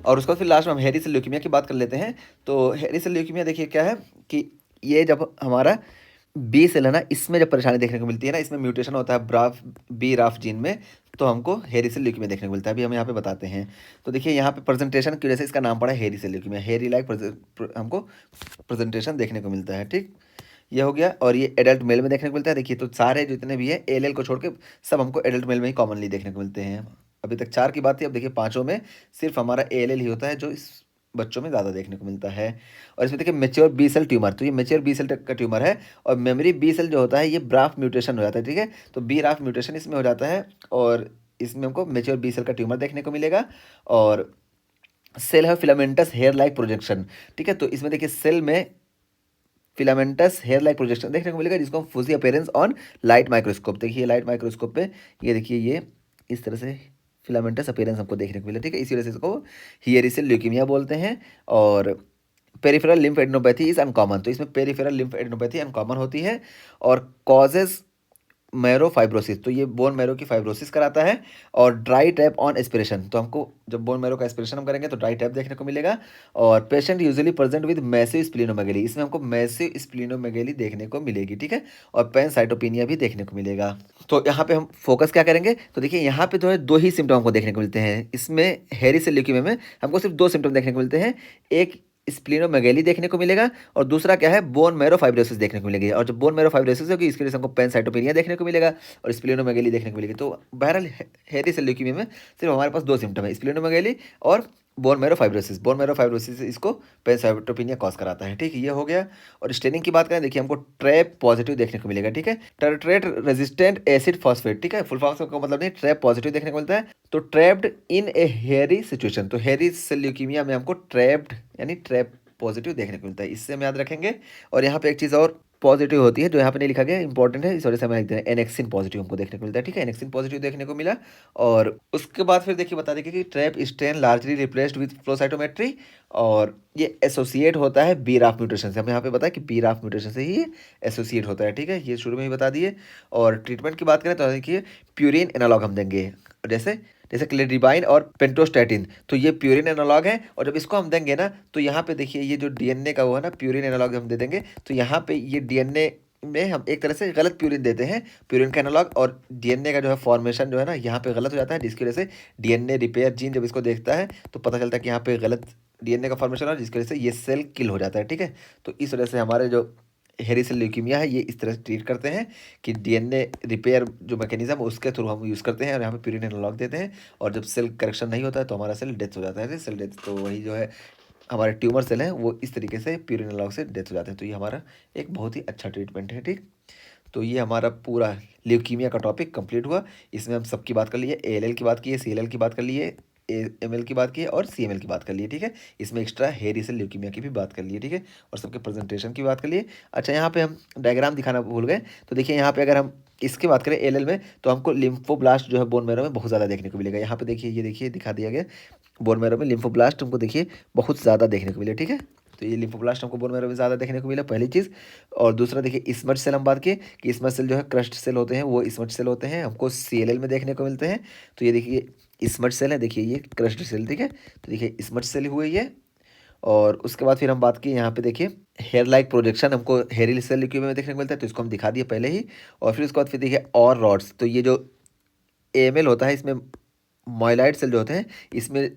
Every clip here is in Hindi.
और उसके बाद फिर लास्ट में हम हेरी सेल ल्यूकीमिया की बात कर लेते हैं। तो हेरी सेल ल्यूकीमिया देखिए क्या है कि ये जब हमारा बी सेल है ना, इसमें जब परेशानी देखने को मिलती है ना, इसमें म्यूटेशन होता है ब्राफ बी राफ जीन में, तो हमको हेरी सेल ल्यूकीमिया देखने को मिलता है। अभी हम यहाँ पे बताते हैं। तो देखिए यहाँ पे प्रेजेंटेशन की वजह से इसका नाम पड़ा है हेरी सेल ल्यूकीमिया। हेरी लाइक हमको प्रेजेंटेशन देखने को मिलता है, ठीक। ये हो गया। और ये एडल्ट मेल में देखने को मिलता है। देखिए तो सारे जितने भी है एल को छोड़ के सब हमको एडल्ट मेल में ही कॉमनली देखने को मिलते हैं। अभी तक 4 की बात थी, अब देखिए पाँचों में सिर्फ हमारा एल ही होता है जो इस बच्चों में ज़्यादा देखने को मिलता है। और इसमें देखिए मेच्योर बी सेल ट्यूमर, तो ये मेच्योर बी सेल का ट्यूमर है। और मेमोरी बी सेल जो होता है ये ब्राफ म्यूटेशन हो जाता है, ठीक है। तो बी राफ म्यूटेशन इसमें हो जाता है और इसमें हमको मेच्योर बी सेल का ट्यूमर देखने को मिलेगा। और सेल है फिलामेंटस हेयर लाइक प्रोजेक्शन, ठीक है। तो इसमें देखिए सेल में फिलामेंटस हेयर लाइक प्रोजेक्शन देखने को मिलेगा, जिसको हम Fuji appearance on light microscope, देखिए लाइट माइक्रोस्कोप पे ये देखिए ये इस तरह से फिलामेंटस अपीयरेंस हमको देखने को मिला, ठीक है। इसी वजह से इसको हियरी सेल ल्यूकीमिया बोलते हैं। और peripheral lymph adenopathy is uncommon, तो इसमें पेरिफेरल लिम्फ एडिनोपैथी अनकॉमन होती है। और कॉजेज मैरो फाइब्रोसिस, तो ये बोन मैरो की फाइब्रोसिस कराता है। और ड्राई टैप ऑन एस्पिरेशन, तो हमको जब बोन मैरो का एस्पिरेशन हम करेंगे तो ड्राई टैप देखने को मिलेगा। और patient usually present with massive splenomegaly, इसमें हमको मैसिव स्प्लीनोमेगेली देखने को मिलेगी, ठीक है। और पैनसाइटोपिनिया भी देखने को मिलेगा। तो यहाँ पे हम फोकस क्या करेंगे, तो देखिए यहाँ पे जो है दो ही सिम्टम हमको देखने को मिलते हैं इसमें। हेरी सेल ल्यूकीमिया में हमको सिर्फ दो सिम्टम देखने को मिलते हैं। एक स्प्लीनोमेगेली देखने को मिलेगा और दूसरा क्या है, बोन मैरो फाइब्रोसिस देखने को मिलेगी। और जब बोन मैरो फाइब्रोसिस होगी इसके लिए हमको पैनसाइटोपेनिया देखने को मिलेगा और स्प्लीनोमेगेली देखने को मिलेगी। तो बहरहाल हेरी सेल ल्यूकीमिया में सिर्फ हमारे पास दो सिम्टम है, स्प्लीनोमेगेली और bone marrow fibrosis. Bone marrow fibrosis इसको पैनसाइटोपेनिया कॉज कराता है, ठीक है। ये हो गया। और स्टेनिंग की बात करें, देखिए हमको ट्रैप पॉजिटिव देखने को मिलेगा, ठीक है। टर्ट्रेट रेजिस्टेंट एसिड फॉस्फेट, ठीक है। फुल फॉर्म का मतलब नहीं, ट्रैप पॉजिटिव देखने को मिलता है। तो ट्रैप्ड इन ए हेरी सिचुएशन, तो हेरी सेल ल्यूकीमिया में हमको ट्रैप्ड यानी ट्रैप पॉजिटिव देखने को मिलता है, इससे हम याद रखेंगे। और यहाँ पे एक चीज़ और पॉजिटिव होती है जो यहाँ पे नहीं लिखा गया, इंपॉर्टेंट है, इस वजह से हमें लिख देना, एनेक्सिन पॉजिटिव हमको देखने को मिलता है, ठीक है। एनेक्सिन पॉजिटिव देखने को मिला। और उसके बाद फिर देखिए बता देंगे कि TRAP stain largely replaced with flow cytometry, और ये एसोसिएट होता है बी राफ म्यूटेशन से। हमें यहाँ पे बताया कि बी राफ म्यूटेशन से ही एसोसिएट होता है, ठीक है। ये शुरू में ही बता दिए। और ट्रीटमेंट की बात करें तो देखिए प्यूरिन एनालॉग हम देंगे, जैसे जैसे क्लेडिबाइन और पेंटोस्टैटिन, तो ये प्यूरिन एनालॉग है। और जब इसको हम देंगे ना तो यहाँ पे देखिए ये जो डीएनए का वो है ना, प्यूरिन एनालॉग हम दे देंगे तो यहाँ पे ये डीएनए में हम एक तरह से गलत प्यूरिन देते हैं, प्यूरिन का एनालॉग। और डीएनए का जो है फॉर्मेशन जो है ना यहाँ पे गलत हो जाता है, जिसकी वजह से डीएनए रिपेयर जीन जब इसको देखता है तो पता चलता है कि यहाँ पे गलत डीएनए का फॉर्मेशन है, जिसकी वजह से ये सेल किल हो जाता है, ठीक है। तो इस वजह से हमारे जो हेरी सेल ल्यूकीमिया है ये इस तरह से ट्रीट करते हैं कि डीएनए रिपेयर जो मैकेनिज्म है उसके थ्रू हम यूज़ करते हैं और यहाँ पे प्यूरिन एनालॉग देते हैं। और जब सेल करेक्शन नहीं होता है तो हमारा सेल डेथ हो जाता है, सेल डेथ। तो वही जो है हमारे ट्यूमर सेल हैं वो इस तरीके से प्यूरिन एनालॉग से डेथ हो जाते हैं। तो ये हमारा एक बहुत ही अच्छा ट्रीटमेंट है, ठीक। तो ये हमारा पूरा ल्यूकीमिया का टॉपिक कंप्लीट हुआ। इसमें हम सबकी बात कर लिए, एएलएल की बात की है, सीएलएल की बात कर लिए, एमएल की बात की है और सीएमएल की बात कर लिए, ठीक है। इसमें एक्स्ट्रा हेरी सेल ल्यूकीमिया की भी बात कर लिए, ठीक है। और सबके प्रेजेंटेशन की बात कर लिए। अच्छा यहाँ पे हम डायग्राम दिखाना भूल गए, तो देखिए यहाँ पे अगर हम इसकी बात करें एलएल में तो हमको लिम्फोब्लास्ट जो है बोन मैरो में बहुत ज़्यादा देखने को मिलेगा। यहाँ पे देखिए, ये देखिए दिखा दिया गया, बोन मैरो में लिम्फोब्लास्ट हमको देखिए बहुत ज़्यादा देखने को मिले, ठीक है। तो ये लिम्फोब्लास्ट हमको बोन मैरो में ज़्यादा देखने को मिला, पहली चीज़। और दूसरा देखिए स्मज सेल हम बात की कि स्मज सेल जो है क्रस्ट सेल होते हैं, वो स्मज सेल होते हैं, हमको सीएलएल में देखने को मिलते हैं। तो ये देखिए स्मज सेल है, देखिए ये क्रस्ट सेल, ठीक है। तो देखिए स्मज सेल हुए ये। और उसके बाद फिर हम बात की यहाँ पे देखिए हेयर लाइक प्रोजेक्शन हमको हेरी सेल ल्यूकीमिया में देखने को मिलता है, तो इसको हम दिखा दिए पहले ही। और फिर उसके बाद फिर देखिए और रॉड्स, तो ये जो एएमएल होता है इसमें माइलॉइड सेल जो होते हैं इसमें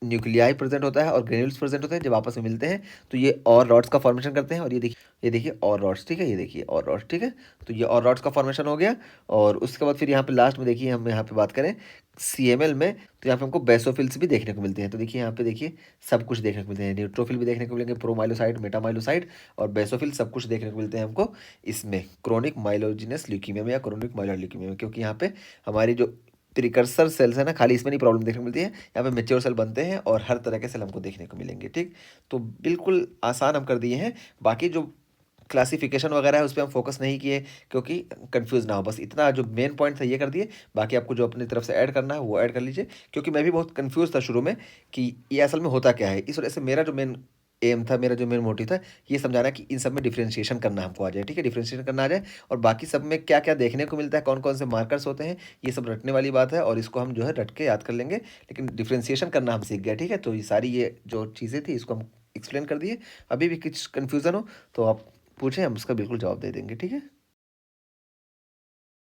न्यूक्लियाई प्रेजेंट होता है और ग्रेन्यूल्स प्रेजेंट होते हैं, जब आपस में मिलते हैं तो ये और रॉड्स का फॉर्मेशन करते हैं। और ये देखिए और रॉड्स, ठीक है, ये देखिए और रॉड्स, ठीक है। तो ये और रॉड्स का फॉर्मेशन हो गया। और उसके बाद फिर यहाँ पे लास्ट में देखिए हम यहाँ पे बात करें सीएमएल में, तो यहाँ पे हमको बेसोफिल्स भी देखने को मिलते हैं। तो देखिए यहाँ पे देखिए सब कुछ देखने को मिलते हैं, न्यूट्रोफिल भी देखने को मिलेंगे, प्रोमाइलोसाइट, मेटामाइलोसाइट और बेसोफिल, सब कुछ देखने को मिलते हैं हमको इसमें क्रोनिक माइलोजिनस ल्यूकीमिया में या क्रोनिक माइलॉइड ल्यूकीमिया में। क्योंकि यहाँ पे हमारी जो प्रिकर्सर सेल्स है ना, खाली इसमें नहीं प्रॉब्लम देखने को मिलती है, यहाँ पे मेच्योर सेल बनते हैं और हर तरह के सेल हमको देखने को मिलेंगे, ठीक। तो बिल्कुल आसान हम कर दिए हैं। बाकी जो क्लासिफिकेशन वगैरह है उस पर हम फोकस नहीं किए क्योंकि कंफ्यूज ना हो, बस इतना जो मेन पॉइंट था ये कर दिए। बाकी आपको जो अपनी तरफ से ऐड करना है वो ऐड कर लीजिए, क्योंकि मैं भी बहुत कंफ्यूज था शुरू में कि ये असल में होता क्या है। इस वजह से मेरा जो मेन एम था मेरा, जो मेरा मोटिव था, ये समझाना कि इन सब में डिफरेंशिएशन करना हमको आ जाए, ठीक है? डिफरेंशिएशन करना आ जाए और बाकी सब में क्या-क्या देखने को मिलता है, कौन-कौन से मार्कर्स होते हैं, ये सब रटने वाली बात है और इसको हम जो है रट के याद कर लेंगे। लेकिन डिफरेंशिएशन करना हम सीख गए, ठीक है? तो ये सारी ये जो चीज़ें थी इसको हम एक्सप्लेन कर दिए। अभी भी कुछ कन्फ्यूज़न हो तो आप पूछें, हम उसका बिल्कुल जवाब दे देंगे, ठीक है?